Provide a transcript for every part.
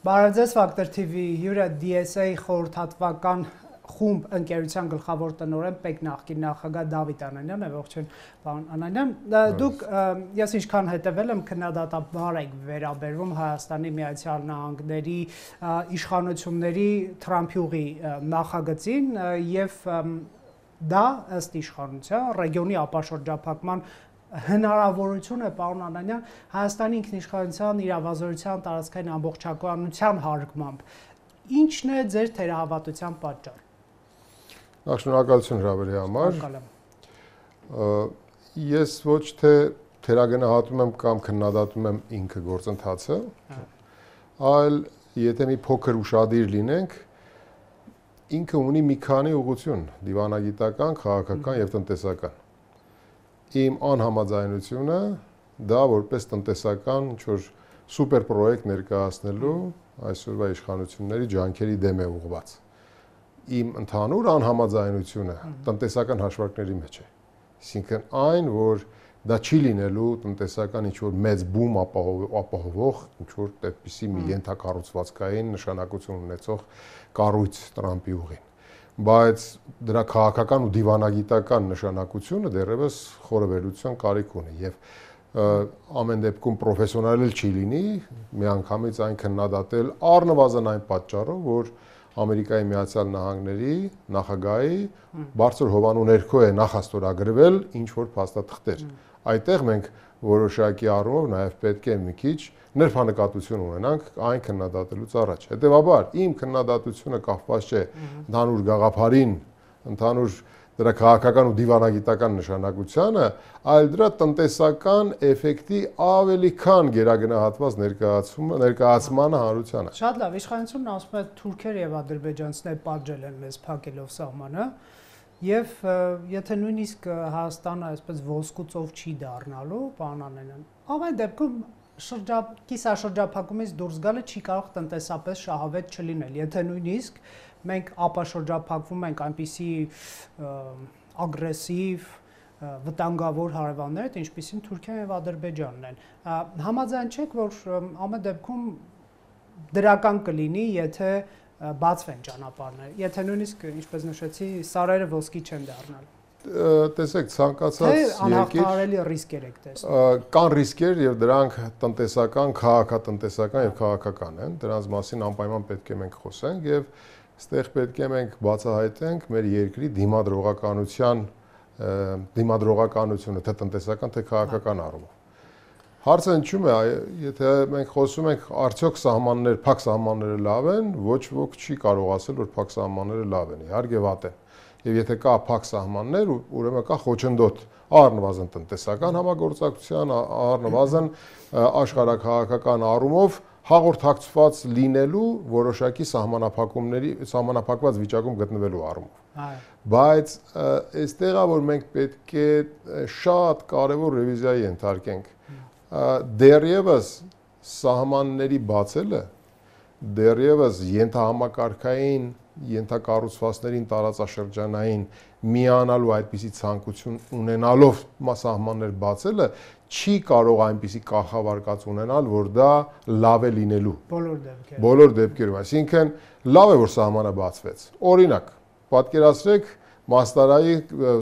Բարև Factor TV հյուրը DSA խորհրդատվական խումբ ընկերության գլխավոր տնօրեն Պեկ նախկին նախագահ Դավիթ Անանյանն է, ողջույն պարոն Անանյան։ Դուք ես ինչքան հետևել եմ քննադատաբար եք վերաբերվում Հայաստանի Միացյալ Նահանգների իշխանությունների Թրամփյուղի նախագծին եւ դա ըստ իշխանության ռեգիոնի ապաշրջափակման հնարավորություն է պարոն Անանյան Հայաստանի ինքնիշխանության իրավազորության տարածքային ամբողջականության հարգմամբ ինչն է ձեր թերահավատության պատճառը։ Շնորհակալություն հրավերի համար։ Ես ոչ թե թերագնահատում եմ կամ քննադատում եմ ինքը գործընթացը, այլ եթե մի փոքր ուշադիր լինենք, ինքը ունի մի քանի ուղղություն՝ դիվանագիտական, քաղաքական եւ տնտեսական։ Իմ անհամաձայնությունը դա որպես տնտեսական ինչ-որ սուպեր պրոյեկտ ներկայացնելու այսօրվա իշխանությունների ջանքերի դեմ է ուղղված։ Իմ ընդհանուր անհամաձայնությունը տնտեսական հաշվարկների մեջ է։ Այսինքն այն, որ դա չի լինելու տնտեսական ինչ-որ մեծ բում ապահովող, ինչ-որ այդպիսի մի ենթակառուցվածքային նշանակություն ունեցող կառույց Տրամփի ուղին։ Բայց դրա քաղաքական ու դիվանագիտական նշանակությունը դեռևս խորը վերլուծության կարիք ունի եւ ամեն դեպքում պրոֆեսիոնալ չի լինի միանգամից այն քննադատել առնվազն այն պատճառով, որ Ամերիկայի Միացյալ Նահանգների նախագահի բարձր հովանու ներքո է նախաստորագրվել ինչ որ փաստաթղթեր։ Այդտեղ մենք որոշակի առումով նաև պետք է մի քիչ ներբանեկատվություն ունենանք այն քննադատելուց առաջ։ Հետևաբար իմ քննադատությունը կապված չէ ընդհանուր գաղափարին, ընդհանուր դրա քաղաքական ու դիվանագիտական նշանակությանը, այլ դրա տնտեսական էֆեկտի ավելի քան գերագնահատված ներկայացմանը հանրությանը։ Շատ լավ, իշխանությունն ասում է թուրքեր եւ ադրբեջանցիներ պատժել են մեզ փակելով սահմանը, եւ եթե նույնիսկ Հայաստանը այսպես ոսկու ծով չի դառնալու, պարոն Անանյան, ամեն դեպքում կիսաշրջափակումից դուրս գալը չի կարող տնտեսապես շահավետ չլինել, եթե նույնիսկ մենք ապաշրջափակվում ենք այնպիսի ագրեսիվ վտանգավոր հարևաններ, ինչպիսին Թուրքիան եւ Ադրբեջանն են։ Համաձայն չեք, որ ամեն դեպքում դրական կլինի, եթե բացվեն ճանապարհները, եթե նույնիսկ, ինչպես նշեցի, սարերը ոսկի չեն դառնալու։ Տեսեք, ցանկացած անհաղթահարելի ռիսկեր եք տեսնում։ Կան ռիսկեր եւ դրանք տնտեսական, քաղաքատնտեսական եւ քաղաքական են։ Դրանց մասին անպայման պետք է մենք խոսենք եւ այստեղ պետք է մենք բացահայտենք մեր երկրի դիմադրողականությունը, թե տնտեսական, թե քաղաքական առումով։ Հարցը հնչում է, եթե մենք խոսում ենք արդյոք փակ սահմանները լավ են, ոչ ոք չի կարող ասել, որ փակ սահմանները լավ են, իհարկե վատ են։ Եվ եթե կա փակ սահմաններ, ուրեմն կա խոչընդոտ առնվազն տնտեսական համագործակցության, առնվազն աշխարհաքաղաքական առումով հաղորդակցված լինելու որոշակի սահմանափակված վիճակում գտնվելու առումով։ Բայց այստեղ որ մենք պետք է շատ կարևոր ռևիզիայի ենթարկենք։ Դեռևս սահմանների բացելը, դեռևս ենթահամակարգային ենթակառուցվածքներին տարածաշրջանային միանալու այդպիսի ցանկություն ունենալով սահմաններ բացելը չի կարող այնպիսի կախավարկած ունենալ, որ դա լավ է լինելու։ Բոլոր դեպքերում, այսինքն լավ է որ սահմանը բացվեց։ Օրինակ, պատկերացրեք Մաստարայի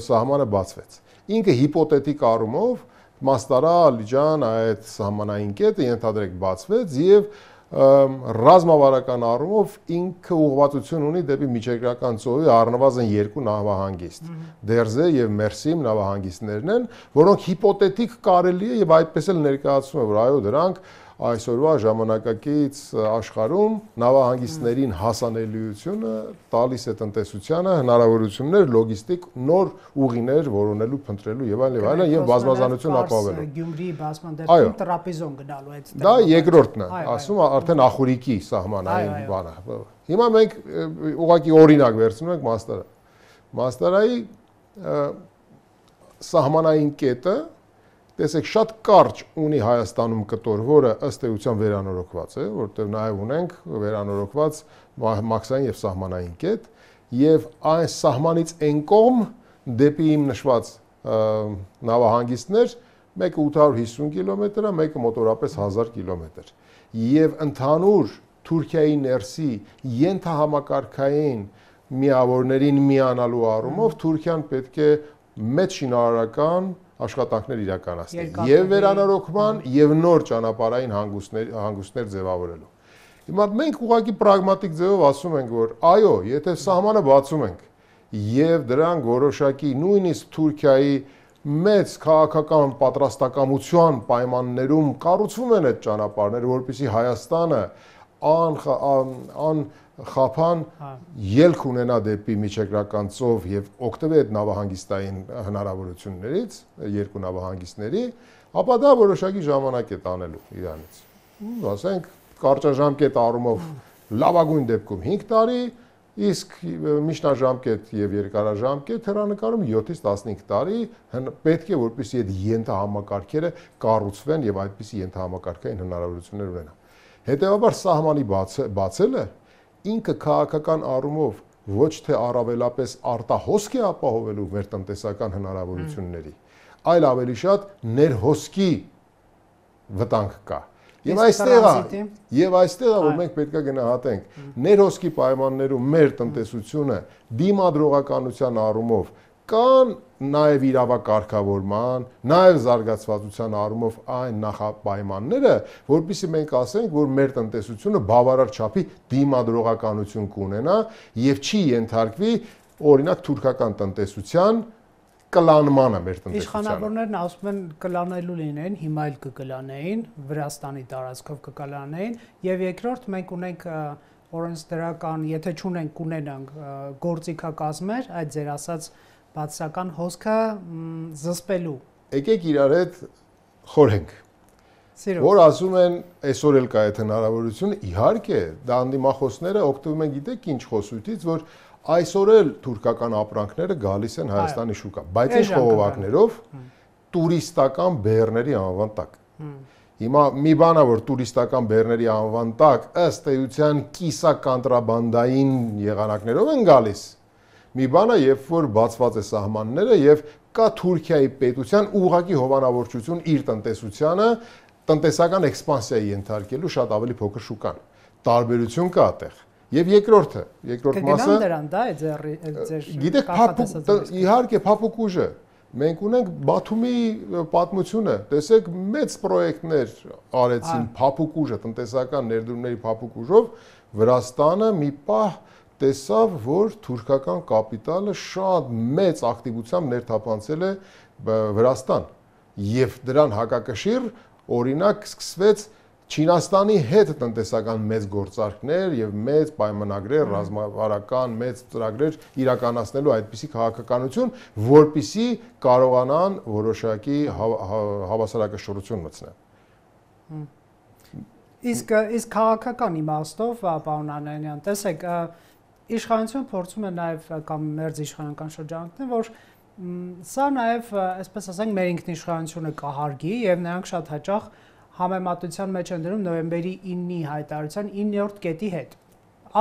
սահմանը բացվեց։ Ինքը հիպոթետիկ առումով Մաստարա Ալիջան այդ սահմանային կետը ենթադրեք բացվեց եւ ռազմավարական առումով ինքը ուղղվածություն ունի դեպի միջերկրական ծովի առնվազն 2 նավահանգիստ։ Դերզե եւ Մերսիմ նավահանգիստներն են, որոնք հիպոթետիկ կարելի է եւ այդպես էլ ներկայացվում է, որ այո, դրանք այսօրվա ժամանակակից աշխարհում նավահանգիստներին հասանելիությունը տալիս է տնտեսությանը հնարավորություններ լոգիստիկ նոր ուղիներ որոնելու, փնտրելու եւ այլն եւ բազմազանություն ապահովելու։ Գյումրի բացման դեպքում տրապեզոն գնալու այդ։ Դա երկրորդն է, ասում արդեն Ախուրիկի սահմանային բանը։ Հիմա մենք ուղղակի օրինակ վերցնում ենք Մաստարա։ Մաստարայի սահմանային կետը տեսեք շատ կարճ ունի Հայաստանում կտոր, որը ըստ էության վերանորոգված է, որտեղ նաև ունենք վերանորոգված մաքսային եւ սահմանային կետ, եւ այն սահմանից այն կողմ դեպի իմ նշված նավահանգիստներ, մեկը 850 կիլոմետր է, մեկը մոտորապես 1000 կիլոմետր։ Եվ ընդհանուր Թուրքիայի ներսի ենթահամակարգային միավորներին միանալու առումով Թուրքիան պետք է մեծ շինարարական աշխատանքներ իրականացնել եւ վերանորոգման եւ նոր ճանապարհային հանգույցներ ձևավորելու։ Հիմա մենք ուղղակի պրագմատիկ ձևով ասում ենք, որ այո, եթե սահմանը բացում ենք եւ դրանք որոշակի նույնիսկ Թուրքիայի մեծ քաղաքական պատրաստակամության պայմաններում կառուցվում են այդ ճանապարհները, որպեսզի Հայաստանը խափան ելք ունենա դեպի միջերկրական ծով եւ օգտվի այդ նավահանգիստային հնարավորություններից, երկու նավահանգիստների, ապա դա որոշակի ժամանակ է տանելու իրանից։ Ասենք կարճաժամկետ առումով լավագույն դեպքում 5 տարի, իսկ միջնաժամկետ եւ երկարաժամկետ հեռանկարում 7-ից 15 տարի պետք է որպեսզի այդ ենթահամակարգերը կառուցվեն եւ այդպիսի ենթահամակարգային հնարավորություններ ունենան։ Հետևաբար սահմանի բացելը ինքը քաղաքական առումով ոչ թե առավելապես արտահոսք է ապահովելու մեր տնտեսական հնարավորությունների, այլ ավելի շատ ներհոսքի վտանգ կա։ Եվ այստեղ որ մենք պետք է գնահատենք ներհոսքի պայմաններում մեր տնտեսությունը դիմադրողականության առումով կան նաև իրավակարգավորման, նաև զարգացվածության առումով այն նախապայմանները, որպեսզի մենք ասենք, որ մեր տնտեսությունը բավարար չափի դիմադրողականություն կունենա եւ չի ենթարկվի օրինակ թուրքական տնտեսության կլանմանը մեր տնտեսությանը։ Իշխանավորներն ասում են կլանելու լինեն, հիմա էլ կկլանեին, Վրաստանի տարածքով կկլանեին եւ երկրորդ մենք ունենք օրենսդրական, եթե չունենք կունենանք գործիքակազմեր, այդ ձեր ասած բացական հոսքը զսպելու։ Եկեք իրար հետ խորհենք։ Որ ասում են այսօր էլ կա այդ հնարավորությունը, իհարկե, դա անդիմախոսները օգտվում են գիտեք ինչ խոսույթից, որ այսօր էլ թուրքական ապրանքները գալիս են Հայաստանի շուկա, բայց այս խողովակներով տուրիստական բեռների անվան տակ։ Հիմա մի բան է, որ տուրիստական բեռների անվան տակ ըստ էության կիսակոնտրաբանդային եղանակներով են գալիս։ Մի բան է, երբ որ բացված է սահմանները եւ կա Թուրքիայի պետության ուղղակի հովանավորչություն իր տնտեսությանը տնտեսական էքսպանսիայի ենթարկելու շատ ավելի փոքր շուկան։ Տարբերություն կա այդտեղ։ Եվ երկրորդ մասը դրան դա է ձեր գիտեք իհարկե փափուկ ուժը մենք ունենք Բաթումի պատմությունը, տեսեք մեծ պրոյեկտներ արեցին փափուկ ուժը, տնտեսական ներդրումների փափուկ ուժով Վրաստանը մի պահ տեսավ, որ թուրքական կապիտալը շատ մեծ ակտիվությամբ ներթափանցել է Վրաստան եւ դրան հակակշիռ օրինակ սկսվեց Չինաստանի հետ տնտեսական մեծ գործարքներ եւ մեծ պայմանագրեր, ռազմավարական մեծ ծրագրեր իրականացնելու այդպիսի քաղաքականություն, որպիսի կարողանան որոշակի հավասարակշռություն մտցնել։ Իսկ քաղաքական իմաստով, պարոն Անանյան, տեսեք, իշխանությունը փորձում է նաեւ կամ մերձ իշխանական շրջանակներ, որ սա նաեւ, այսպես ասենք, մեր ինքնիշխանությունը կահարգի եւ նրանք շատ հաճախ համեմատության մեջ են դնում նոյեմբերի 9-ի հայտարարության 9-րդ կետի հետ։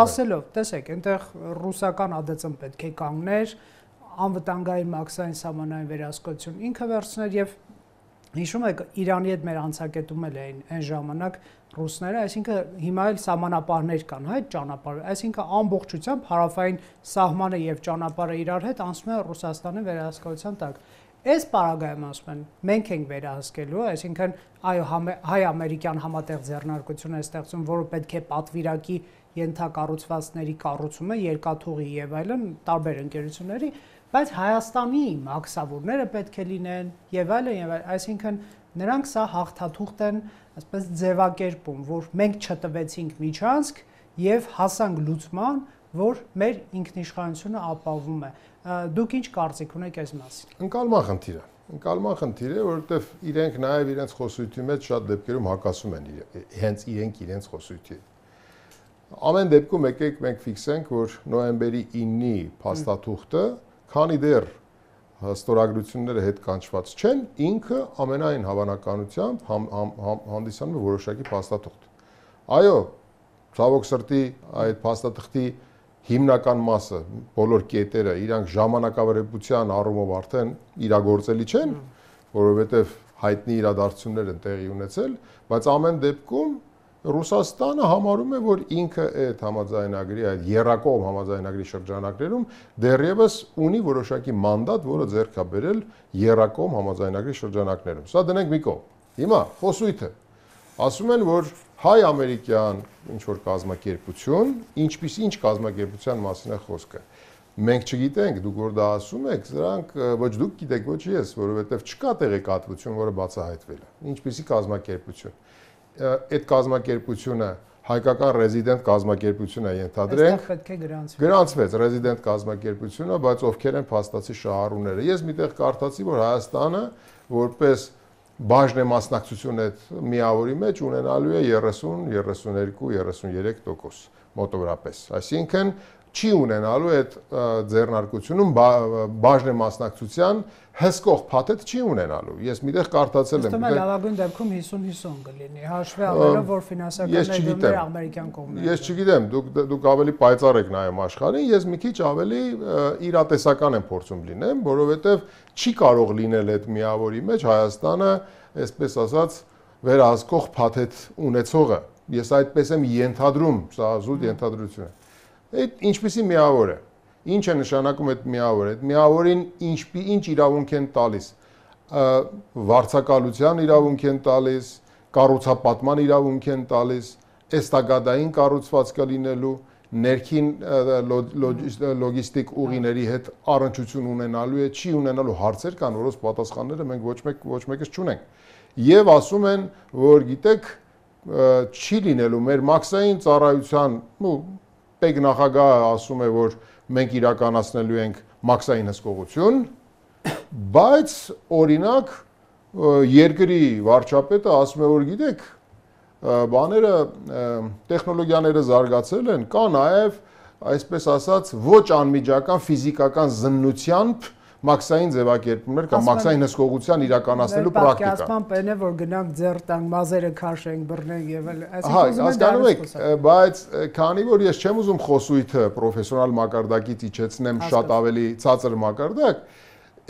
Ասելով, տեսեք, այնտեղ ռուսական ԱԴՑ-ն պետք է կանգներ, անվտանգային մաքսային սահմանային վերահսկողություն ինքը վերցներ եւ հիշում եք Իրանի հետ մեր անցակետում էլ էին այն ժամանակ ռուսները, այսինքն հիմա էլ սահմանապահներ կան, հա, այդ ճանապարհը, այսինքն ամբողջությամբ հարավային սահմանը եւ ճանապարհը իրար հետ անցնում է Ռուսաստանի վերահսկողության տակ։ Այս պարագայում ասում են, մենք ենք վերահսկելու, այսինքն այո, հայ-ամերիկյան համատեղ ձեռնարկություն է ստեղծում, որը պետք է պատվիրակի ենթակառուցվածքների կառուցումը, երկաթուղի եւ այլն, տարբեր ընկերությունների, բայց Հայաստանի մաքսավորները պետք է լինեն եւ այլն, այսինքն նրանք սա հաղթաթուղթ են, այսպես ձևակերպում, որ մենք չտվեցինք միջանցք եւ հասանք լուծման, որ մեր ինքնիշխանությունը ապահովում է։ Դուք ինչ կարծիք ունեք այս մասին։ Ընկալման խնդիր է, որովհետև իրենք նաև իրենց խոսույթի մեջ շատ դեպքերում հակասում են հենց իրենց խոսույթի։ Ամեն դեպքում եկեք մենք ֆիքսենք, որ նոյեմբերի 9-ի փաստաթուղթը, քանի դեռ ստորագրությունները հետ կանչված չեն, ինքը ամենայն հավանականությամբ հանդիսանում է որոշակի փաստաթուղթ։ Այո, ցավոք սրտի այդ փաստաթղթի հիմնական մասը, բոլոր կետերը իրանք ժամանակավարებության առումով արդեն իրագործելի չեն, որովհետև հայտնի իրադարձություններ են տեղի ունեցել, բայց ամեն դեպքում Ռուսաստանը համարում է, որ ինքը այդ համաձայնագրի, այդ երակողմ համաձայնագրի շրջանակներում դեռևս ունի որոշակի մանդատ, որը ձեռք է բերել երակողմ համաձայնագրի շրջանակներում։ Սա դնենք մի կողմ։ Հիմա խոսույթը ասում են, որ հայ-ամերիկյան ինչ որ կազմակերպություն, ինչ կազմակերպության մասին է խոսքը։ Մենք չգիտենք, դուք որ դա ասում եք, սրանք ոչ դուք գիտեք, ոչ ես, որովհետև չկա տեղեկատվություն, որը բացահայտվել է։ Ինչպիսի կազմակերպություն։ Այդ կազմակերպությունը հայկական ռեզիդենտ կազմակերպություն է ենթադրենք։ Այստեղ պետք է գրանցվի։ Գրանցվեց ռեզիդենտ կազմակերպությունը, բայց ովքեր են փաստացի շահառուները։ Ես միտեղ կարդացի, որ Հայաստանը որպես բաժնե մասնակցություն այդ միավորի մեջ ունենալու է 30, 32, 33% մոտավորապես։ Այսինքն չի ունենալու այդ ձեռնարկությունում բաժնե մասնակցության հսկող փաթեթ չի ունենալու։ Ես միտեղ կարդացել եմ։ Ըստ էմ լավագույն դեպքում 50-50 կլինի, հաշվի առնելով, որ ֆինանսական ներդրումները ամերիկյան կողմն են։ Ես չգիտեմ, դուք ավելի պայծառ եք նայում աշխարհին, ես մի քիչ ավելի իրատեսական եմ փորձում լինեմ, որովհետև չի կարող լինել այդ միավորի մեջ Հայաստանը, այսպես ասած, վերահսկող փաթեթ ունեցողը։ Ես այդպես եմ ենթադրում, սա զուտ ենթադրություն է։ Այդ ինչպիսի միավոր է։ Ինչ է նշանակում այդ միավորը։ Այդ միավորին ինչ իրավունք են տալիս։ Վարձակալության իրավունք են տալիս, կառուցապատման իրավունք են տալիս, էստագադային կառուցվածքը լինելու, ներքին լոգիստիկ ուղիների հետ առնչություն ունենալու է, չի ունենալու հարցեր կան, որոնց պատասխանները մենք ոչ մեկս չունենք։ Եվ ասում են, որ գիտեք, չի լինելու մեր մաքսային ծառայության, Պետք նախագահը ասում է, որ մենք իրականացնելու ենք մաքսային հսկողություն, բայց օրինակ երկրի վարչապետը ասում է, որ գիտեք, բաները, տեխնոլոգիաները զարգացել են, կա նաև, այսպես ասած, ոչ անմիջական ֆիզիկական զննությամբ մաքսային ձևակերպումներ կամ մաքսային հսկողության իրականացնելու պրակտիկա։ Պատկերացման պեն է, որ գնանք ձեռ տանք, մազերը քաշենք, բռնենք եւ այլ։ Հասկանում եք, բայց քանի որ ես չեմ ուզում խոսույթը պրոֆեսիոնալ մակարդակից իջեցնեմ շատ ավելի ցածր մակարդակ,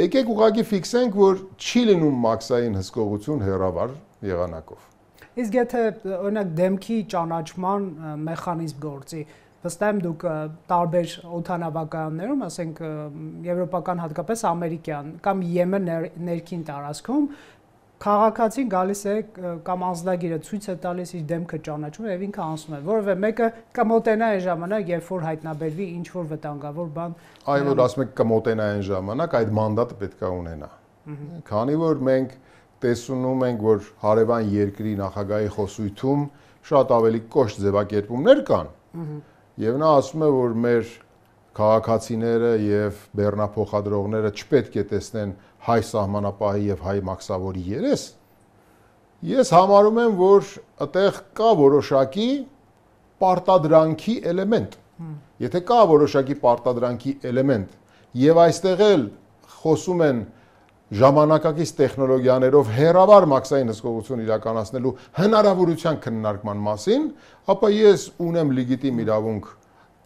եկեք ուղղակի ֆիքսենք, որ չի լինում մաքսային հսկողություն հեռավար եղանակով։ Իսկ եթե օրինակ դեմքի ճանաչման մեխանիզմ գործի, վստահ եմ դուք տարբեր օդանավակայաններում, ասենք եվրոպական, հատկապես ամերիկյան կամ Եմեն ներքին տարածքում քաղաքացին գալիս է կամ անձնագիրը ցույց է տալիս իր դեմքը ճանաչում եւ ինքը անցնում է, որովհետեւ մեկը կմոտենա այն ժամանակ, երբ որ հայտնաբերվի ինչ որ վտանգավոր բան։ Այո, որ ասում եք կմոտենա այն ժամանակ, այդ մանդատը պետք է ունենա։ Քանի որ մենք տեսնում ենք, որ հարևան երկրի նախագահի խոսույթում շատ ավելի կոշտ ձևակերպումներ կան, եւ նա ասում է, որ մեր քաղաքացիները եւ բեռնափոխադրողները չպետք է տեսնեն հայ սահմանապահի եւ հայ մաքսավորի երես, ես համարում եմ, որ այդտեղ կա որոշակի պարտադրանքի էլեմենտ։ Եթե կա որոշակի պարտադրանքի էլեմենտ եւ այստեղ էլ խոսում են ժամանակակից տեխնոլոգիաներով հեռավար մաքսային հսկողություն իրականացնելու հնարավորության քննարկման մասին, ապա ես ունեմ լեգիտիմ իրավունք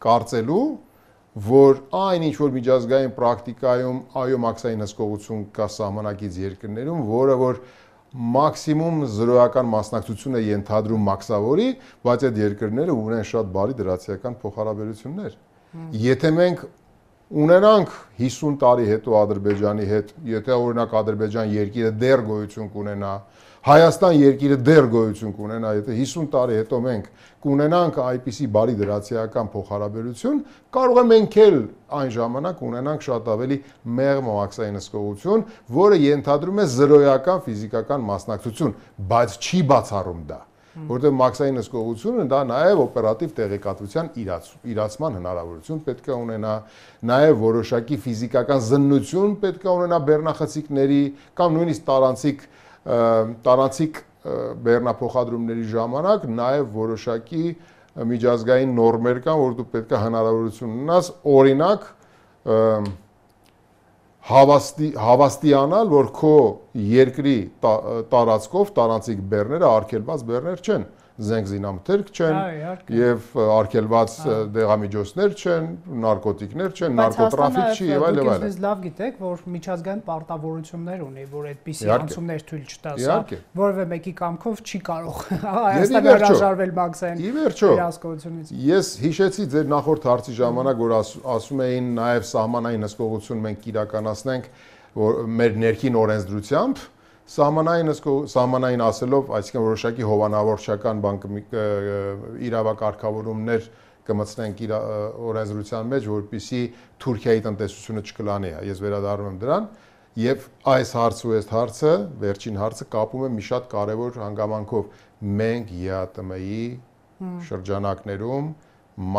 կարծելու, որ այն ինչ որ միջազգային պրակտիկայում այո մաքսային հսկողություն կա սահմանակից երկրներում, որը որ մաքսիմում զրոյական մասնակցություն է ենթադրում մաքսավորի, բայց այդ երկրները ունեն շատ բարի դրացիական փոխհարաբերություններ։ Եթե մենք ունենանք 50 տարի հետո Ադրբեջանի հետ, եթե օրինակ Ադրբեջան երկիրը դեռ գոյություն կունենա, Հայաստան երկիրը դեռ գոյություն կունենա, եթե 50 տարի հետո մենք կունենանք այդպիսի բարի դրացիական փոխհարաբերություն, կարող է մենք էլ այն ժամանակ ունենանք շատ ավելի մեղմ մաքսային հսկողություն, որը ենթադրում է զրոյական ֆիզիկական մասնակցություն, բայց չի բացառում դա, որտեղ մաքսային հսկողությունը դա նաև օպերատիվ տեղեկատվության իրացման հնարավորություն պետք է ունենա, նաև որոշակի ֆիզիկական զննություն պետք է ունենա բեռնախցիկների կամ նույնիսկ տարանցիկ բեռնափոխադրումների ժամանակ նաև որոշակի միջազգային նորմեր կան, որ դու պետք է հնարավորություն ունենաս, օրինակ հավաստիանալ, որ քո երկրի տարածքով տարանցիկ բեռները արգելված բեռներ չեն։ զենք զինամթերք չեն եւ արգելված դեղամիջոցներ չեն, նարկոտիկներ չեն, նարկոտրաֆիկ չի եւ այլն։ Բայց լավ գիտեք, որ միջազգային պարտավորություններ ունի, որ այդպիսի անցումներ թույլ չտա, որևէ մեկի կամքով չի կարող Հայաստանը հրաժարվել մաքսային վերահսկողությունից։ Ես հիշեցի ձեր նախորդ հարցի ժամանակ, որ ասում էին նաեւ սահմանային հսկողություն մենք իրականացնենք որ մեր ներքին օրենսդրությամբ սահմանային ասելով, այսինքն որոշակի հովանավորչական իրավակարգավորումներ կմտցնենք իր օրենսդրության մեջ, որպեսզի Թուրքիայի տնտեսությունը չկլանի։ Ես վերադառնում եմ դրան եւ այս հարցը ու այս հարցը, վերջին հարցը կապում է մի շատ կարեւոր հանգամանքով։ Մենք ԵԱՏՄ-ի շրջանակներում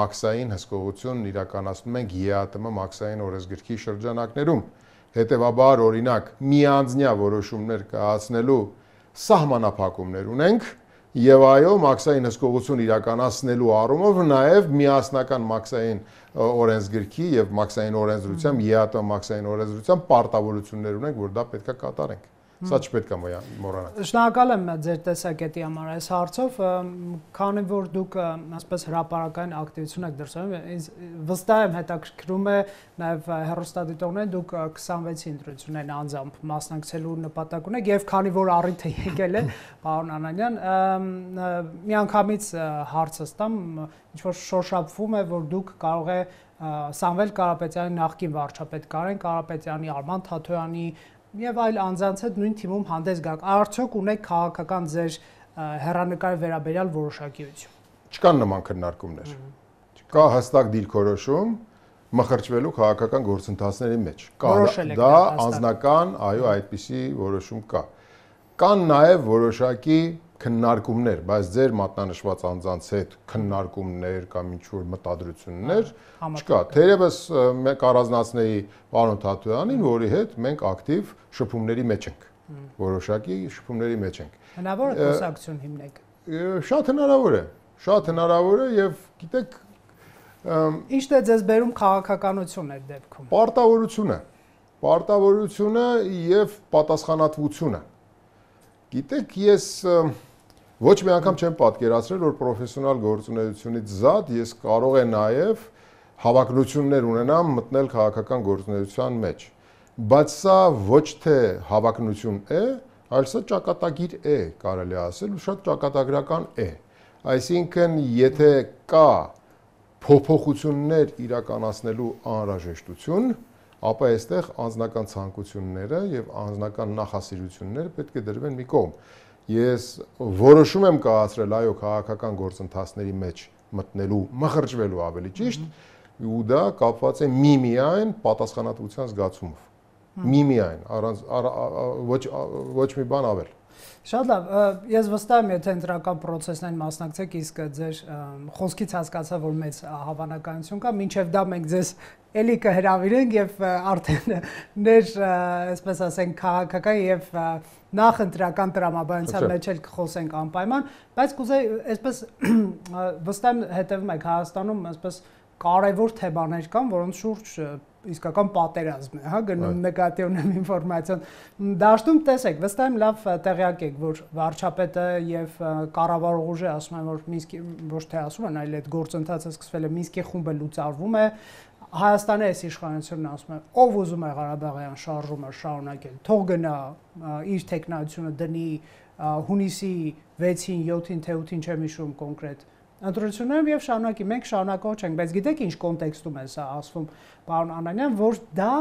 մաքսային հսկողություն իրականացնում ենք ԵԱՏՄ մաքսային օրենսգրքի շրջանակներում։ Հետևաբար օրինակ միանձնյա որոշումներ կայացնելու սահմանափակումներ ունենք եւ այո մաքսային հսկողություն իրականացնելու առումով նաեւ միասնական մաքսային օրենսգրքի եւ մաքսային օրենսդրությամբ ԵԱՏՄ մաքսային օրենսդրությամբ պարտավորություններ ունենք, որ դա պետք է կատարենք։ Սա չպետք է մոռանալ։ Շնորհակալ եմ ձեր տեսակետի համար այս հարցով, քանի որ դուք ասես հրապարակային ակտիվություն եք դրսևորում, վստահ եմ հետաքրքրում է նաև հեռուստադիտողներին, դուք 26-ի ընտրություններին անձամբ մասնակցելու նպատակ ունեք եւ քանի որ առիթը եկել է, պարոն Անանյան, միանգամից հարցս տամ, ինչ որ շոշափվում է, որ դուք կարող է Սամվել Կարապետյանի նախկին վարչապետ Կարեն Կարապետյանի, Արման Թաթոյանի եւ այլ անձանց հետ նույն թիմում հանդես գաք։ Արդյոք ունեք քաղաքական ձեր հեռանկարի վերաբերյալ որոշակիություն։ Չկան նման քննարկումներ։ Կա հստակ դիրքորոշում մխրճվելու քաղաքական գործընթացների մեջ։ Դա անձնական, այո, այդպիսի որոշում կա։ Կան նաեւ որոշակի քննարկումներ, բայց ձեր մատնանշված անձանց հետ քննարկումներ կամ ինչ-որ մտադրություններ չկա։ Թերևս մենք առանձնացնեի պարոն Թաթոյանին, որի հետ մենք ակտիվ շփումների մեջ ենք։ Որոշակի շփումների մեջ ենք։ Հնարավոր է խոսակցություն հիմնեք։ Շատ հնարավոր է։ Շատ հնարավոր է եւ գիտեք Ի՞նչն է ձեզ բերում քաղաքականություն այդ դեպքում։ Պարտավորությունը եւ պատասխանատվությունը։ Գիտեք, ես ոչ մի անգամ չեմ պատկերացրել, որ պրոֆեսիոնալ գործունեությունից զատ ես կարող եմ նաև հավակնություններ ունենամ մտնել քաղաքական գործունեության մեջ։ Բայց սա ոչ թե հավակնություն է, այլ սա ճակատագիր է, կարելի ասել, ու շատ ճակատագրական է։ Այսինքն, եթե կա փոփոխություններ իրականացնելու անհրաժեշտություն, ապա այստեղ անձնական ցանկությունները եւ անձնական նախասիրությունները պետք է դրվեն մի կողմ։ Ես որոշում եմ կայացրել այո քաղաքական գործընթացների մեջ մտնելու, մխրճվելու ավելի ճիշտ, ու դա կապված է միմիայն պատասխանատվության զգացումով։ Միմիայն, առանց ոչ մի բան ավել։ Շատ լավ, ես վստահ եմ, եթե ընտրական process-ին մասնակցեք, իսկ ձեր խոսքից հասկացա, որ մեծ հավանականություն կա, մինչև դա մենք ձեզ էլի կհրավիրենք եւ արդեն ներ, այսպես ասենք, քաղաքական եւ նախընտրական տրամաբանության մեջ էլ կխոսենք անպայման, բայց կուզեի այսպես վստահ եմ հետևում եք Հայաստանում այսպես կարևոր թեմաներ կան, որոնց շուրջ իսկական պատերազմ է, հա, գնում նկատի ունեմ ինֆորմացիան դաշտում տեսեք, վստահ եմ լավ տեղյակ եք, որ վարչապետը եւ կառավարող ուժը ասում են, որ Մինսկի ոչ թե ասում են, այլ այդ գործընթացը սկսվել է Մինսկի խումբը լուծարվում է, Հայաստանի այս իշխանությունն ասում է, ով ուզում է Ղարաբաղյան շարժումը շարունակել, թող գնա իր տեխնայությունը դնի հունիսի 6-ին, 7-ին, թե 8-ին չեմ հիշում կոնկրետ ընտրություններում եւ շարունակի մենք շարունակող չենք, բայց գիտեք ինչ կոնտեքստում է սա ասվում, պարոն Անանյան, որ դա,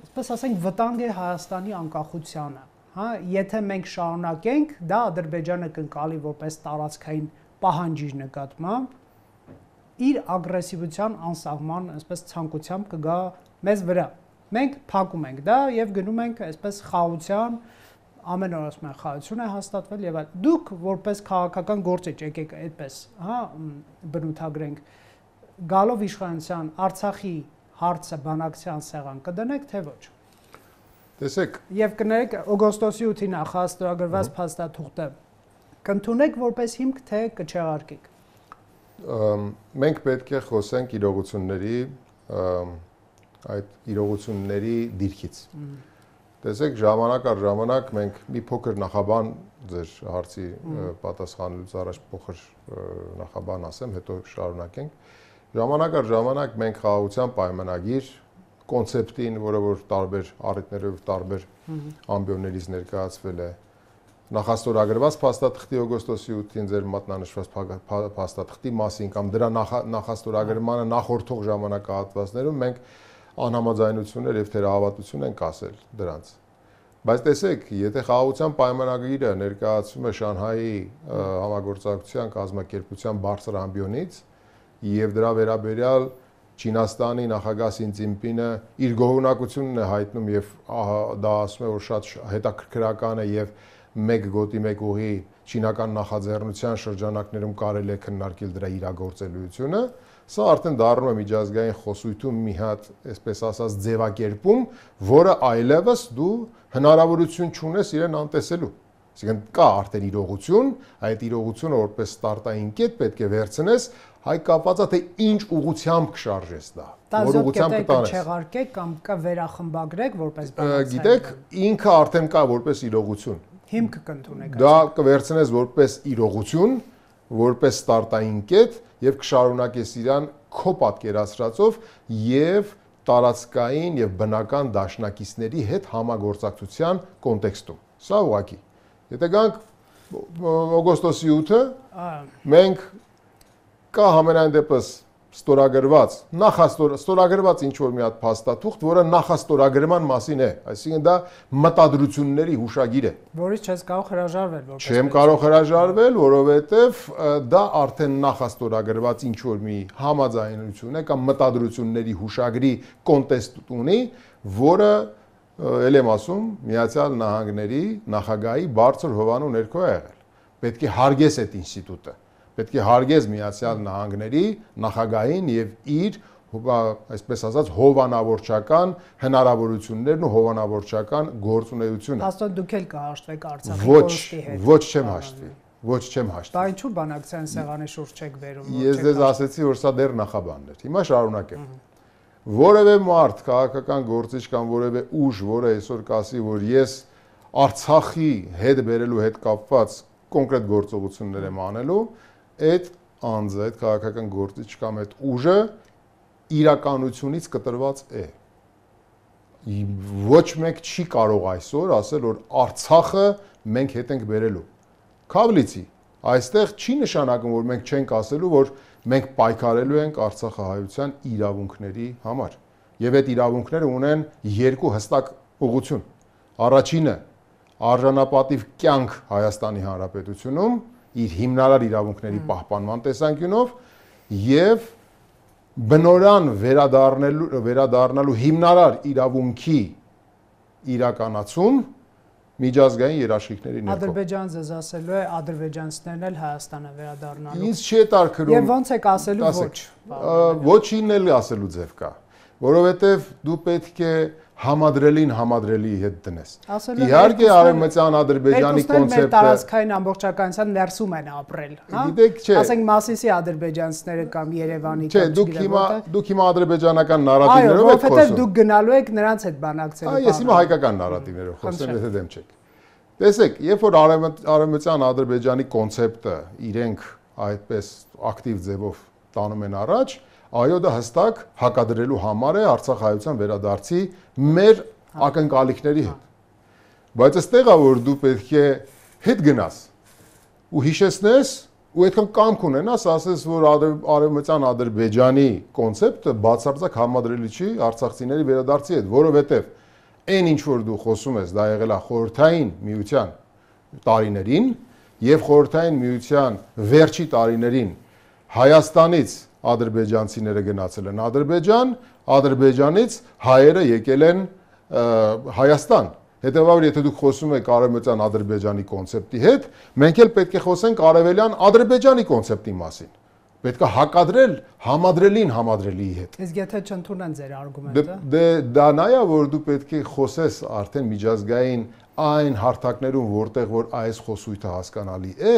այսպես ասենք, վտանգ է Հայաստանի անկախությանը, հա, եթե մենք շարունակենք, դա Ադրբեջանը կընկալի որպես տարածքային պահանջ իր նկատմամբ, իր ագրեսիվության անսահման, այսպես ցանկությամբ կգա մեզ վրա։ Մենք փակում ենք դա եւ գնում ենք այսպես խաղաղության ամեն օր ասում են խաղաղություն է հաստատվել եւ այլ։ Դուք որպես քաղաքական գործիչ եկեք այդպես, հա, բնութագրենք, գալով իշխանության Արցախի հարցը բանակցության սեղան կդնեք թե ոչ։ Տեսեք, եւ կներեք օգոստոսի 8-ին նախաստորագրված փաստաթուղթը կընդունեք որպես հիմք թե կչեղարկեք։ Մենք պետք է խոսենք իրողությունների այդ իրողությունների դիրքից։ Տեսեք, ժամանակ առ ժամանակ մենք մի փոքր նախաբան ձեր հարցի պատասխանելուց առաջ փոքր նախաբան ասեմ, հետո շարունակենք։ Ժամանակ առ ժամանակ մենք խաղաղության պայմանագիր կոնցեպտին, որը որ տարբեր առիթներով տարբեր ամբիոններից ներկայացվել է, նախաստորագրված փաստաթղթի օգոստոսի 8-ին ձեր մատնանշված փաստաթղթի մասին կամ դրա նախաստորագրմանը նախորդող ժամանակահատվածներում մենք անհամաձայնություններ եւ թերահավատություն ենք ասել դրանց։ Բայց տեսեք, եթե խաղաղության պայմանագիրը ներկայացվում է Շանհայի համագործակցության կազմակերպության բարձր ամբիոնից եւ դրա վերաբերյալ Չինաստանի նախագահ Սին Ցինպինը իր գոհունակությունն է հայտնում եւ դա ասում է, որ շատ հետաքրքրական է եւ մեկ գոտի մեկ ուղի չինական նախաձեռնության շրջանակներում կարելի է քննարկել դրա իրագործելիությունը, սա արդեն դառնում է միջազգային խոսույթում մի հատ, այսպես ասած, ձևակերպում, որը այլևս դու հնարավորություն չունես իրեն անտեսելու։ Այսինքն կա արդեն իրողություն, այդ իրողությունը որպես ստարտային կետ պետք է վերցնես, հայ կապվածա թե ինչ ուղղությամբ կշարժես դա, որ ուղղությամբ կտանես։ Չեղարկեք կամ կվերախմբագրեք որպես բանացիություն։ Գիտեք, ինքը արդեն կա որպես իրողություն։ Հիմք կընդունեք։ Դա կվերցնես որպես իրողություն, որպես ստարտային կետ եւ կշարունակես իրան քո պատկերացրածով եւ տարածքային եւ բնական դաշնակիցների հետ համագործակցության կոնտեքստում։ Սա ուղղակի։ Եթե գանք օգոստոսի 8-ը, մենք կա համենայն դեպս ստորագրված, ստորագրված ինչ-որ մի հատ փաստաթուղթ, որը նախաստորագրման մասին է, այսինքն դա մտադրությունների հուշագիր է։ Որից չես կարող հրաժարվել որպես։ Չեմ կարող հրաժարվել, որովհետև դա արդեն նախաստորագրված ինչ-որ մի համաձայնություն է կամ մտադրությունների հուշագրի կոնտեքստ ունի, որը ել եմ ասում, Միացյալ Նահանգների նախագահի բարձր հովանու ներքո է եղել։ Պետք է հարգես այդ ինստիտուտը։ Պետք է հարգես Միացյալ Նահանգների նախագահին եւ իր, այսպես ասած, հովանավորչական հնարավորություններն ու հովանավորչական գործունեությունը։ Հաստատ դուք էլ կհաշտվեք Արցախի կորստի հետ։ Ոչ չեմ հաշտվի։ Ոչ չեմ հաշտվի։ Դա ինչու բանակցային սեղանի շուրջ չեք վերում։ Ես դες ասեցի, որ սա դեռ նախաբանն էր։ Հիմա շարունակեմ։ Որևէ մարդ, քաղաքական գործիչ կամ որևէ ուժ, որը այսօր կասի, որ ես Արցախի հետ բերելու հետ կապված կոնկրետ գործողություններ եմ անելու, այդ անձը, այդ քաղաքական գործիչ կամ այդ ուժը իրականությունից կտրված է։ Ոչ մեկ չի կարող այսօր ասել, որ Արցախը մենք հետ ենք բերելու։ Քավլիցի, այստեղ չի նշանակում, որ մենք չենք ասելու, որ մենք պայքարելու ենք արցախահայության իրավունքների համար։ Եվ այդ իրավունքները ունեն երկու հստակ ուղղություն։ Առաջինը արժանապատիվ կյանք Հայաստանի Հանրապետությունում իր հիմնարար իրավունքների պահպանման տեսանկյունով եւ բնորան վերադառնալու հիմնարար իրավունքի իրականացում միջազգային երաշխիքների ներքո։ Ադրբեջանը ձեզ ասելու է ադրբեջանցիներն էլ Հայաստան են վերադառնալու։ Ինձ չի տարկրում։ Եվ ոնց եք ասելու ոչ։ Ոչինն էլ ասելու ձև կա, որովհետև դու պետք է համադրելին համադրելի հետ դնես։ Իհարկե Արևմտյան Ադրբեջանի կոնցեպտը տարածքային ամբողջականության ներսում են ապրել, հա։ Գիտեք, չէ։ Ասենք Մասիսի ադրբեջանցիները կամ Երևանի Չէ, դուք հիմա ադրբեջանական նարատիվներով եք խոսում։ Այո, որովհետև դուք գնալու եք նրանց հետ բանակցելու։ Այո, ես հիմա հայկական նարատիվներով խոսեմ, եթե դեմ չեք։ Տեսեք, երբ որ Արևմտյան Ադրբեջանի կոնցեպտը իրենք այդպես ակտիվ ձևով տանում են առաջ, այո, դա հստակ հակադրելու համար է Արցախահայության վերադարձի մեր ակնկալիքների հետ։ Բայց այստեղ է, որ դու պետք է հետ գնաս ու հիշեցնես ու այդքան կամք ունենաս, ասես, որ Արևմտյան Ադրբեջանի կոնցեպտը բացարձակ համադրելի չի արցախցիների վերադարձի հետ, որովհետև այն ինչ որ դու խոսում ես, դա եղել է խորհրդային միության տարիներին եւ խորհրդային միության վերջի տարիներին Հայաստանից ադրբեջանցիները գնացել են Ադրբեջան, Ադրբեջանից հայերը եկել են Հայաստան։ Հետևաբար, եթե դուք խոսում եք Արևմտյան Ադրբեջանի կոնցեպտի հետ, մենք էլ պետք է խոսենք Արևելյան Ադրբեջանի կոնցեպտի մասին։ Պետք է հակադրել համադրելին համադրելիի հետ։ Իսկ եթե չընդունեն ձեր արգումենտը։ Դա նա է, որ դու պետք է խոսես արդեն միջազգային այն հարթակներում, որտեղ որ այս խոսույթը հասկանալի է,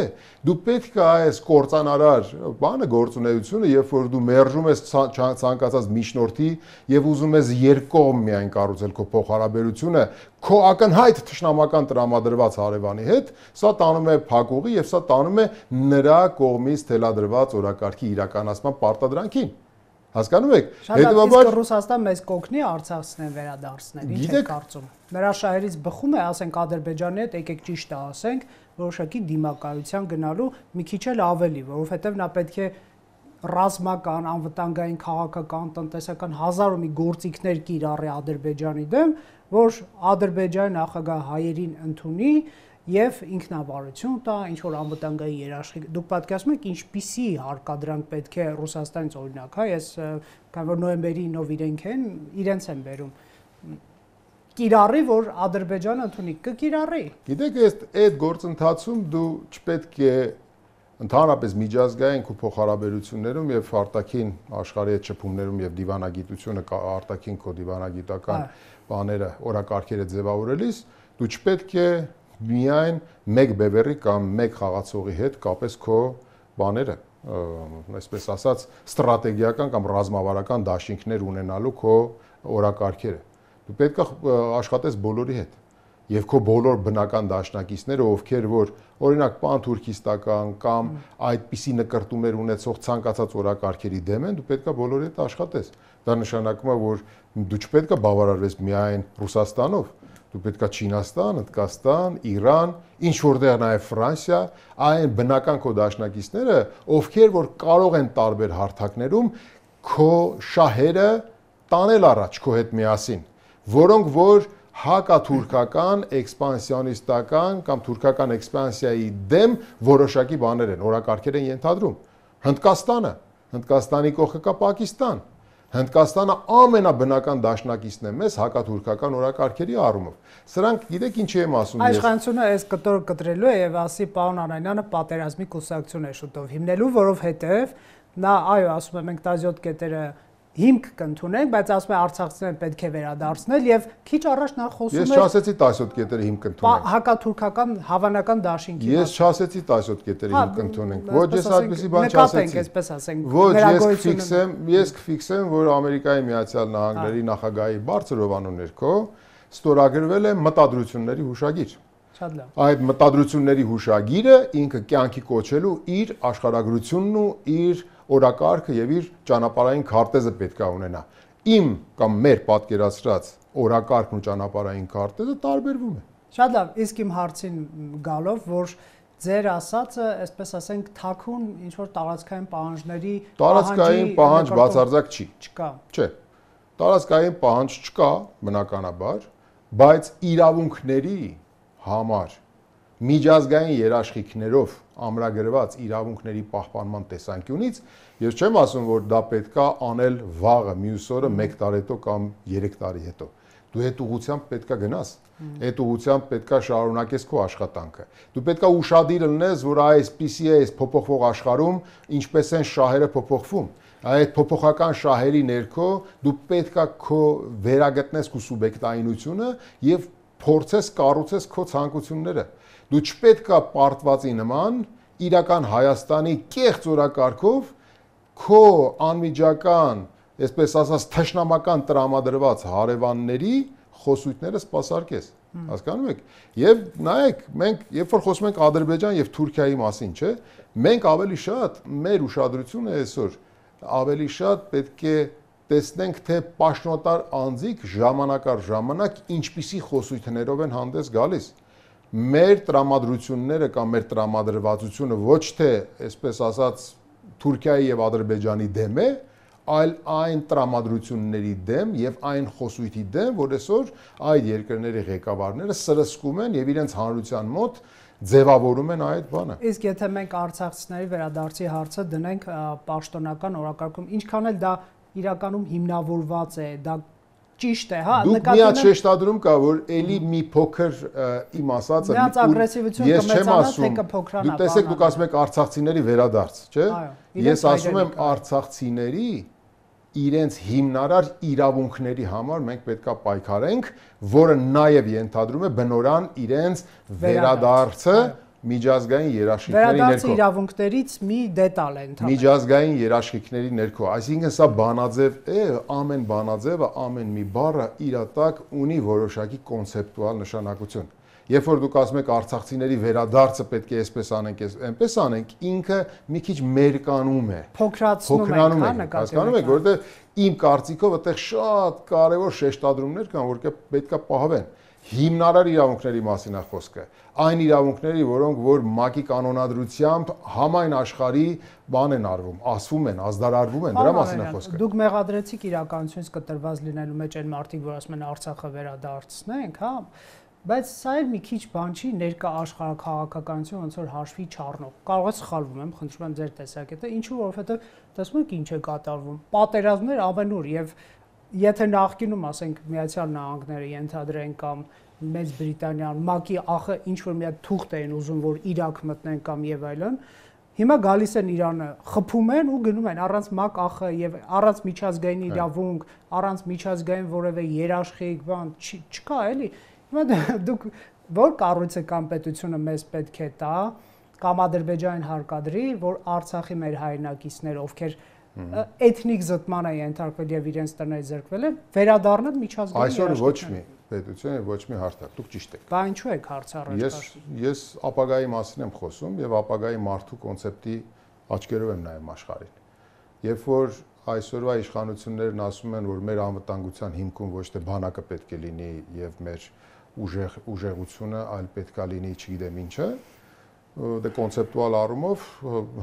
դու պետք է այս կործանարար բանը գործունեությունը, երբ որ դու մերժում ես ցանկացած միջնորդի եւ ուզում ես երկկողմ միայն կառուցել քո փոխհարաբերությունը, քո ակնհայտ թշնամական տրամադրված հարևանի հետ, սա տանում է փակուղի եւ սա տանում է նրա կողմից թելադրված օրակարգի իրականացման պարտադրանքին։ Հասկանում եք։ Հետևաբար Ռուսաստան մեզ կօգնի Արցախցին վերադարձնել, ինչ եք կարծում։ Նրա շահերից բխում է, ասենք Ադրբեջանի հետ, եկեք ճիշտը ասենք, որոշակի դիմակայության գնալու մի քիչ էլ ավելի, որովհետև նա պետք է ռազմական, անվտանգային, քաղաքական, տնտեսական հազար ու մի գործիքներ կիրառի Ադրբեջանի դեմ, որ Ադրբեջանի նախագահ հայերին ընդունի եւ ինքնավարություն տա, ինչ որ անվտանգային երաշխիք։ Դուք պատկերացնում եք ինչպիսի հարկադրանք պետք է Ռուսաստանից օրինակ, հա, ես քանի որ նոյեմբերի 9-ով իրենց են բերում կիրառի, որ Ադրբեջանը ընդունի, կկիրառի։ Գիտեք, այդ գործընթացում դու չպետք է ընդհանրապես միջազգային քո փոխհարաբերություններում եւ արտաքին աշխարհի հետ շփումներում եւ դիվանագիտությունը արտաքին քո դիվանագիտական բաները օրակարգերը ձևավորելիս դու չպետք է միայն մեկ բևեռի կամ մեկ խաղացողի հետ կապես քո բաները, այսպես ասած, ստրատեգիական կամ ռազմավարական դաշինքներ ունենալու քո օրակարգերը։ Դու պետք է աշխատես բոլորի հետ։ Եվ քո բոլոր բնական դաշնակիցները, ովքեր որ օրինակ պանթուրքիստական կամ այդպիսի նկարտումներ ունեցող ցանկացած օրակարգերի դեմ են, դու պետք է բոլորի հետ աշխատես։ Դա նշանակում է, որ դու չպետք է բավարարվես միայն Ռուսաստանով, դու պետք է Չինաստան, Հնդկաստան, Իրան, ինչ որտեղ նաև Ֆրանսիա, այն բնական քո դաշնակիցները, ովքեր որ կարող են տարբեր հարթակներում քո շահերը տանել առաջ քո հետ միասին, որոնք որ հակաթուրքական, էքսպանսիոնիստական կամ թուրքական էքսպանսիայի դեմ որոշակի բաներ են, օրակարգեր են ենթադրում։ Հնդկաստանի կողքը կա Պակիստան։ Հնդկաստանը ամենաբնական դաշնակիցն է մեզ հակաթուրքական օրակարգերի առումով։ Սրանք գիտեք ինչի եմ ասում ես։ Աշխանությունը այս կտոր կտրելու է եւ ասի պարոն Անանյանը պատերազմի կուսակցություն է շուտով հիմնելու, որովհետեւ նա այո ասում է մենք 17 կետերը հիմք կընդունենք, բայց ասում է Արցախցիներին պետք է վերադարձնել եւ քիչ առաջ նա խոսում է։ Ես չասեցի 17 կետերը հիմք կընդունենք։ Հակաթուրքական հավանական դաշինքի։ Ես չասեցի 17 կետերը հիմք կընդունենք։ Ոչ, ես այդպեսի բան չասեցի։ Այսպես ասենք։ Ոչ, ես կֆիքսեմ, որ Ամերիկայի Միացյալ Նահանգների նախագահի բարձր հովանու ներքո ստորագրվել է մտադրությունների հուշագիր։ Շատ լավ։ Այդ մտադրությունների հուշագիրը ինքը կյանքի կոչելու իր աշխարհագրությունն ու իր օրակարգը եւ իր ճանապարհային քարտեզը պետք է ունենա։ Իմ կամ մեր պատկերացրած օրակարգն ու ճանապարհային քարտեզը տարբերվում է։ Շատ լավ, իսկ իմ հարցին գալով, որ ձեր ասածը, այսպես ասենք, թաքուն ինչ որ տարածքային պահանջների տարածքային պահանջ բացարձակ չի։ Չկա։ Չէ։ Տարածքային պահանջ չկա, բնականաբար, բայց իրավունքների համար միջազգային երաշխիքներով ամրագրված իրավունքների պահպանման տեսանկյունից ես չեմ ասում, որ դա պետքա անել վաղը, մյուս օրը, 1 տարի հետո կամ 3 տարի հետո։ Դու այդ ուղղությամբ պետքա գնաս, այդ ուղղությամբ պետքա շարունակես քո աշխատանքը։ Դու պետքա ուշադիր լինես, որ այսպիսի է այս փոփոխվող աշխարհում ինչպես են շահերը փոփոխվում։ Այդ փոփոխական շահերի ներքո դու պետքա քո վերագտնես քո սուբյեկտայինությունը եւ փորձես կառուցես քո ցանկությունները։ Դու չպետք է պարտվածի նման իրական Հայաստանի կեղծ օրակարգով քո անմիջական, այսպես ասած, թշնամական տրամադրված հարևանների խոսույթները սպասարկես։ Հասկանում եք։ Եվ նայեք, մենք երբ որ խոսում ենք Ադրբեջան եւ Թուրքիայի մասին, չէ, մենք ավելի շատ մեր ուշադրությունը այսօր ավելի շատ պետք է տեսնենք, թե պաշտոնատար անձիկ ժամանակ առ ժամանակ ինչպիսի խոսույթներով են հանդես գալիս։ Մեր տրամադրությունները կամ մեր տրամադրվածությունը ոչ թե, այսպես ասած, Թուրքիայի եւ Ադրբեջանի դեմ է, այլ այն տրամադրությունների դեմ եւ այն խոսույթի դեմ, որ այսօր այդ երկրների ղեկավարները սրսկում են եւ իրենց հանրության մոտ ձևավորում են այդ բանը։ Իսկ եթե մենք արցախցիների վերադարձի հարցը դնենք պաշտոնական օրակարգում, ինչքան էլ դա իրականում հիմնավորված է, դա ճիշտ է, հա, դուք միած շեշտադրում կա, որ էլի մի փոքր իմ ասածը ես չեմ ասում, դուք տեսեք, դուք ասում եք արցախցիների վերադարձ, չէ՞։ Ես ասում եմ արցախցիների իրենց հիմնարար իրավունքների համար մենք պետքա պայքարենք, որը նաև ենթադրում է բնորան իրենց վերադարձը միջազգային երաշխիքների ներքո։ Վերադարձը իրավունքներից մի դետալ է ընդհանրապես։ Միջազգային երաշխիքների ներքո, այսինքն սա բանաձև է, ամեն բանաձևը, ամեն մի բառը իր տակ ունի որոշակի կոնցեպտուալ նշանակություն։ Երբ որ դուք ասում եք արցախցիների վերադարձը պետք է այսպես անենք, այնպես անենք, ինքը մի քիչ մերկանում է։ Փոքրանում է, հասկանում եք, որովհետև իմ կարծիքով այդտեղ շատ կարևոր շեշտադրումներ կան, որ պետքա պահվեն։ Հիմնարար իրավունքների մասին է խոսքը։ Այն իրավունքների, որոնք որ ՄԱԿ-ի կանոնադրությամբ համայն աշխարհի բան են արվում, ասվում են, ազդարարվում են, դրա մասին է խոսքը։ Դուք մեղադրեցիք իրականությունից կտրված լինելու մեջ այն մարդիկ, որ ասում են Արցախը վերադարձնենք, հա, բայց սա էլ մի քիչ բան չի ներկա աշխարհաքաղաքականություն ոնց որ հաշվի չառնող։ Կարող է սխալվում եմ, խնդրում եմ ձեր տեսակետը, ինչու որովհետև տեսնում եք ինչ է կատարվում։ Պատերազմներ ամենուր եւ եթե նախկինում ասենք Միացյալ Նահանգները ենթադրեն կամ Մեծ Բրիտանիան, ՄԱԿ-ի ախը ինչ որ մի հատ թուղթ էին ուզում որ Իրաք մտնեն կամ եւ այլն, հիմա գալիս են Իրանը, խփում են ու գնում են առանց ՄԱԿ ախը եւ առանց միջազգային իրավունք, առանց միջազգային որևէ երաշխիք, բան չկա էլի։ Հիմա դուք որ կառույցը կամ պետությունը մեզ պետք է տա կամ Ադրբեջանին հարկադրի, որ Արցախի մեր հայրենակիցներ, ովքեր էթնիկ զտման է ենթարկվել եւ իրենց տները զրկվել են, վերադառնալ միջազգային այսօր ոչ մի պետություն եւ ոչ մի հարթակ, դուք ճիշտ եք։ Բա ինչու եք հարց առաջ Ես ապագայի մասին եմ խոսում եւ ապագայի մարդու կոնցեպտի աչքերով եմ նայում աշխարհին։ Երբ որ այսօրվա իշխանություններն ասում են, որ մեր անվտանգության հիմքում ոչ թե բանակը պետք է լինի եւ մեր ուժեղությունը, այլ պետքա լինի, չգիտեմ ինչը, դե կոնցեպտուալ առումով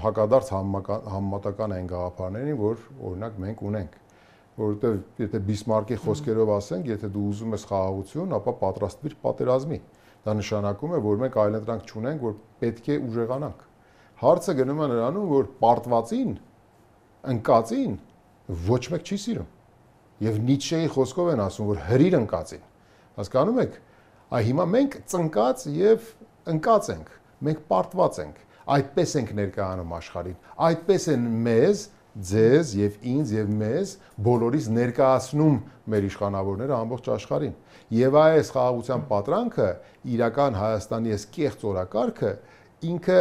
հակադարձ համեմատական այն գաղափարներին, որ օրինակ մենք ունենք, որովհետև եթե Բիսմարկի խոսքերով ասենք, եթե դու ուզում ես խաղաղություն, ապա պատրաստվիր պատերազմի։ Դա նշանակում է, որ մենք այլընտրանք չունենք, որ պետք է ուժեղանանք։ Հարցը գնում է նրանում, որ պարտվածին, ընկածին ոչ մեկ չի սիրում։ Եվ Նիցշեի խոսքով են ասում, որ հրիր ընկածին։ Հասկանում եք, հիմա մենք ծնկած եւ ընկած ենք։ Մենք պարտված ենք, այդպես ենք ներկայանում աշխարհին, այդպես են մեզ, ձեզ եւ ինձ եւ մեզ բոլորիս ներկայացնում մեր իշխանավորները ամբողջ աշխարհին։ Եվ այս խաղաղության պատրանքը, իրական Հայաստանի այս կեղծ օրակարգը ինքը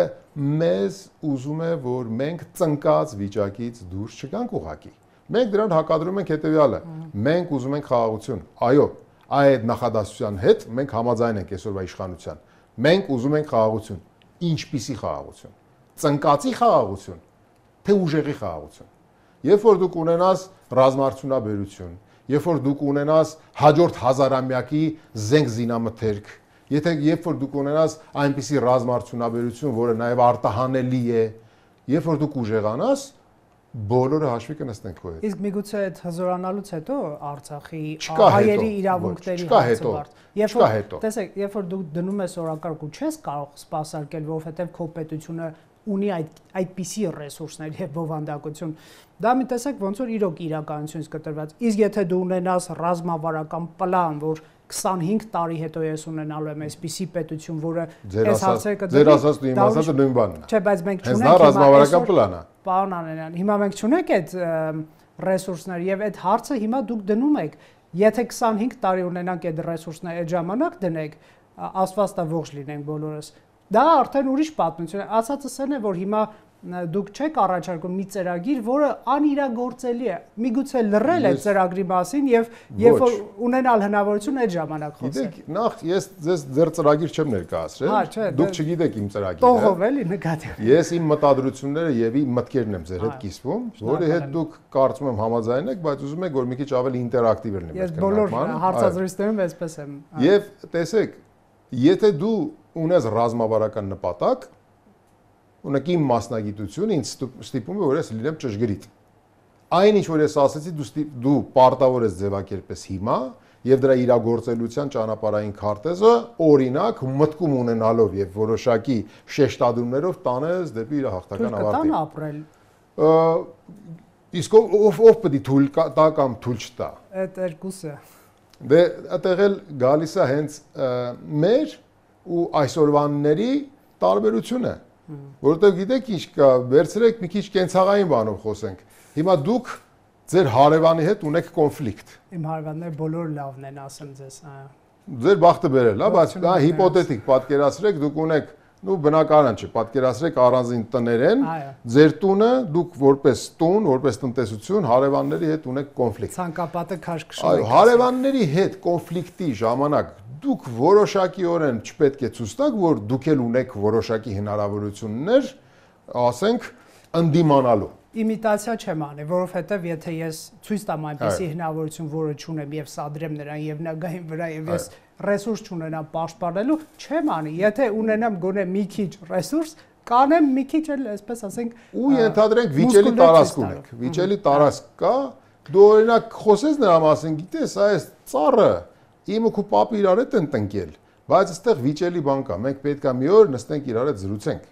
մեզ ուզում է, որ մենք ծնկած վիճակից դուրս չգանք ուղղակի։ Մենք դրան հակադրում ենք հետեւյալը. մենք ուզում ենք խաղաղություն։ Այո, այդ նախադասության հետ մենք համաձայն ենք այսօրվա իշխանության։ Մենք ուզում ենք խաղաղություն։ Ինչպիսի խաղաղություն։ Ծնկածի խաղաղություն, թե ուժեղի խաղաղություն։ Երբ որ դուք ունենաս ռազմարտունաբերություն, երբ որ դուք ունենաս հաջորդ հազարամյակի զենք զինամթերք, երբ որ դուք ունենաս այնպիսի ռազմարտունաբերություն, որը նաև արտահանելի է, երբ որ դուք ուժեղանաս, բոլորը հաշվի կնստեն քո հետ։ Իսկ միգուցե այդ հզորանալուց հետո Արցախի հայերի իրավունքների հարցը բարդ։ Տեսեք, երբ որ դու դնում ես օրակարգ ու չես կարող սպասարկել, որովհետև քո պետությունը ունի այդպիսի ռեսուրսներ եւ բովանդակություն, դա մի տեսակ ոնց որ իրոք իրականությունից կտրված։ Իսկ եթե դու ունենաս ռազմավարական պլան, որ 25 տարի հետո ես ունենալու եմ այսպիսի պետություն, որը այս հարցերը կդնի։ Ձեր ասած ու իմ ասածը նույն բանն է։ Չէ, բայց մենք չունենք հիմա ռազմավարական պլան է։ Պարոն Անանյան, հիմա մենք չունենք այդ ռեսուրսներ եւ այդ հարցը հիմա դուք դնում եք։ Եթե 25 տարի ունենանք այդ ռեսուրսները, այդ ժամանակ դնենք, աստվածտա ողջ լինենք բոլորս։ Դա արդեն ուրիշ պատմություն է։ Ասածս այն է, որ հիմա դուք չեք առաջարկում մի ծրագիր, որը անիրագործելի է։ Միգուցե լռել է ծրագրի մասին եւ երբ որ ունենալ հնարավորություն այդ ժամանակ խոսել։ Գիտեք, նախ ես ձեր ծրագիր չեմ ներկայացրել։ Դուք չգիտեք իմ ծրագիրը։ Տողով էլի նկատի։ Ես իմ մտադրությունները եւ իմ մտքերն եմ ձեր հետ կիսվում, որի հետ դուք կարծում եմ համաձայն եք, բայց ուզում եք որ մի քիչ ավելի ինտերակտիվ լինի մեր քննարկմանը։ Ես բոլոր հարցազրույցներում այսպես եմ։ Եվ տեսեք, եթե դու ունես ռազմավարական նպատակ, ունեք իմ մասնագիտություն, ինձ ստիպում է, որ ես լինեմ ճշգրիտ։ Այն ինչ որ ես ասացի, դու պարտավոր ես ձևակերպես հիմա եւ դրա իրագործելիության ճանապարհային քարտեզը օրինակ մտքում ունենալով եւ որոշակի շեշտադրումներով տանես դեպի իր հաղթական ավարտին։ Կտան ապրել։ Իսկ ով պետք է թույլ տա կամ թույլ չտա։ Այդ երկուսը։ Դե այդտեղ էլ գալիս է հենց մեր ու այսօրվանների տարբերությունը, որովհետև գիտեք ինչ կա, վերցրեք մի քիչ կենցաղային բանով խոսենք։ Հիմա դուք ձեր հարևանի հետ ունեք կոնֆլիկտ։ Իմ հարևանները բոլորը լավն են, ասեմ ձեզ, Ձեր բախտը բերել, հա, բայց հիպոթետիկ պատկերացրեք, դուք ունեք Ну բնականon չէ, պատկերացրեք առանձին տներ են, ձեր տունը դուք որպես տուն, որպես տնտեսություն հարևանների հետ ունեք կոնֆլիկտ։ Ցանկապատը քաշքշում եք։ Հարևանների հետ կոնֆլիկտի ժամանակ դուք որոշակիորեն չպետք է ցույց տաք, որ դուք էլ ունեք որոշակի հնարավորություններ, ասենք, ընդդիմանալու։ Իմիտացիա չեմ անի, որովհետև եթե ես ցույց տամ այնպեսի հնարավորություն, որը չունեմ եւ սադրեմ նրան եւ նա գա իմ վրա եւ ես ռեսուրս չունենամ պաշտպանելու, չեմ անի։ Եթե ունենամ գոնե մի քիչ ռեսուրս, կանեմ մի քիչ էլ, այսպես ասենք, ու ենթադրենք վիճելի տարածք ունեք։ Վիճելի տարածք կա, դու օրինակ խոսես նրա մասին, գիտես, այս ծառը իմը քո պապը իրար հետ են տնկել, բայց այստեղ վիճելի բան կա։ Մենք պետք է մի օր նստենք իրար հետ զրուցենք։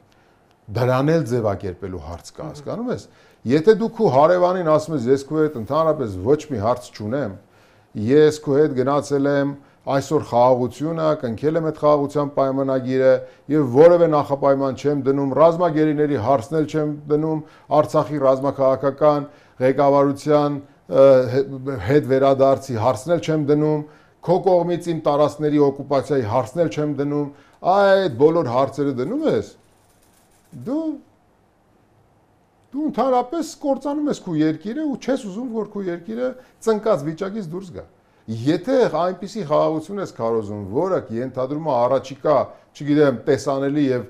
Դրան էլ ձևակերպելու հարց կա, հասկանում ես։ Եթե դու քո հարևանին ասում ես, ես քո հետ ընդհանրապես ոչ մի հարց չունեմ, ես քո հետ գնացել եմ այսօր խաղաղությունը, կնքել եմ այդ խաղաղության պայմանագիրը եւ որևէ նախապայման չեմ դնում, ռազմագերիների հարցնել չեմ դնում, Արցախի ռազմաքաղաքական ղեկավարության հետ վերադարձի հարցնել չեմ դնում, քո կողմից իմ տարածքների օկուպացիայի հարցնել չեմ դնում, այդ բոլոր հարցերը դնում ես, դու ընդհանրապես կործանում ես քո երկիրը ու չես ուզում, որ քո երկիրը ծնկած վիճակից դուրս գա։ Եթե այնպիսի խաղաղություն ես քարոզում, որը ենթադրում է առաջիկա, չգիտեմ, տեսանելի եւ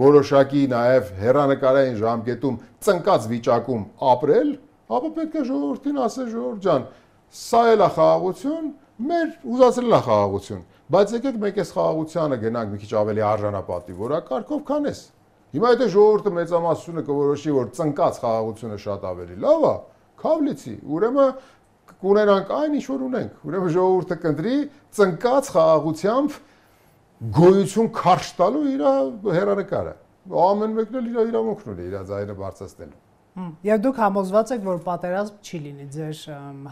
որոշակի նաեւ հեռանկարային ժամկետում ծնկած վիճակում ապրել, ապա պետք է ժողովրդին ասել, ժողովուրդ ջան, սա էլ է խաղաղություն, մեր ուզածել է խաղաղություն, բայց եկեք մեկ էս խաղաղությանը գնանք մի քիչ ավելի արժանապատիվ որակարգով քանես։ Հիմա եթե ժողովուրդը մեծամասնությունը կորոշի, որ ծնկած խաղաղությունը շատ ավելի լավ է, քավլիցի, ուրեմն կունենանք այն ինչ որ ունենք, ուրեմն ժողովուրդը կընտրի ծնկած խաղաղությամբ գոյություն քարշ տալու իր հեռանկարը։ Ամեն մեկն էլ իր իրավունքն ունի, իր ձայնը բարձրացնելու։ Եվ դուք համոզված եք, որ պատերազմ չի լինի ձեր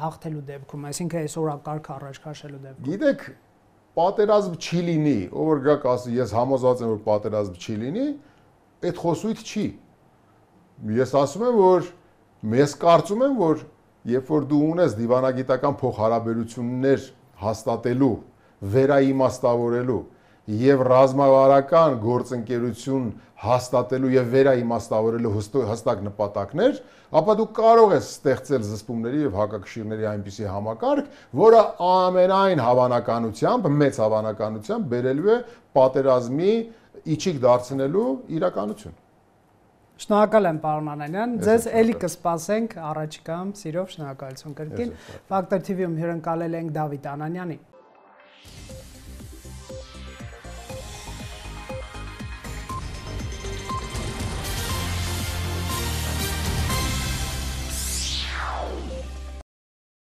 հաղթելու դեպքում, այսինքն այս օրակարգը առաջ քաշելու դեպքում։ Գիտեք, պատերազմ չի լինի, ով որ գա կասի, ես համոզված եմ, որ պատերազմ չի լինի, այդ խոսույթ չի։ Ես ասում եմ, որ ես կարծում եմ, որ երբ որ դու ունես դիվանագիտական փոխհարաբերություններ հաստատելու, վերաիմաստավորելու եւ ռազմավարական գործընկերություն հաստատելու եւ վերաիմաստավորելու հստակ նպատակներ, ապա դու կարող ես ստեղծել զսպումների եւ հակակշիռների այնպիսի համակարգ, որը ամենայն հավանականությամբ, մեծ հավանականությամբ բերելու է պատերազմի իջիկ դարձնելու իրականություն։ Շնորհակալ եմ, պարոն Անանյան, ձեզ էլի կսպասենք առաջիկայում, սիրով շնորհակալություն կրկին։ Factor TV-ում հյուրընկալել ենք Դավիթ Անանյանին։